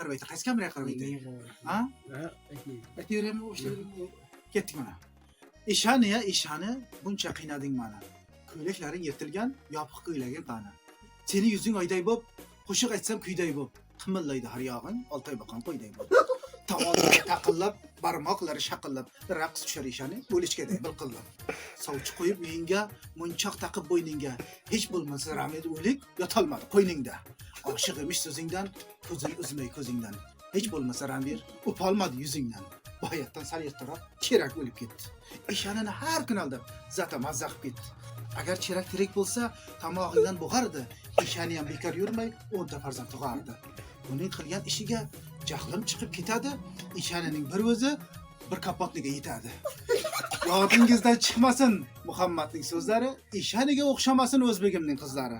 qaraydi, qaysi kameraga qaraydi? Ha? Aytaveraymi o'sha ketdik mana. İşhani buncha qiynading mana. Ko'ylaklaring yirtilgan, yopiq ko'ylaging qani. Seni yuzing oyday bo'p, qo'shiq aytsam kuyday bo'p, qimillaydi har yog'ing, oltoy boqon qo'yday bo'p. Tavollar taqillab, barmoqlari shaqillab, raqs tushar ishani bo'lishgaday bilqillab. Sovchi qo'yib uyingga, munchoq taqib bo'yningga, hech bo'lmasa Ramid o'lik yotolmadi qo'yningda. Oshiq emish so'zingdan, ko'zing uzmay ko'zingdan. Hech bo'lmasa Ramir o'polmadi yuzingdan. Bu hayotdan sal ertaroq Cherak o'lib ketdi. Ishanini har kun aldab, zata mazza qilib ketdi. Agar Cherak tirik bo'lsa, tomog'idan bo'g'ardi. Ishani ham bekor yurmay, 10 ta farzand tug'ardi. Uning qilgan ishiga jahlim chiqib ketadi. Ishanining bir o'zi bir kapotniga yetadi. Yodingizdan chiqmasin Muhammadning so'zlari, Ishaniga o'xshamasin o'zbegimning qizlari.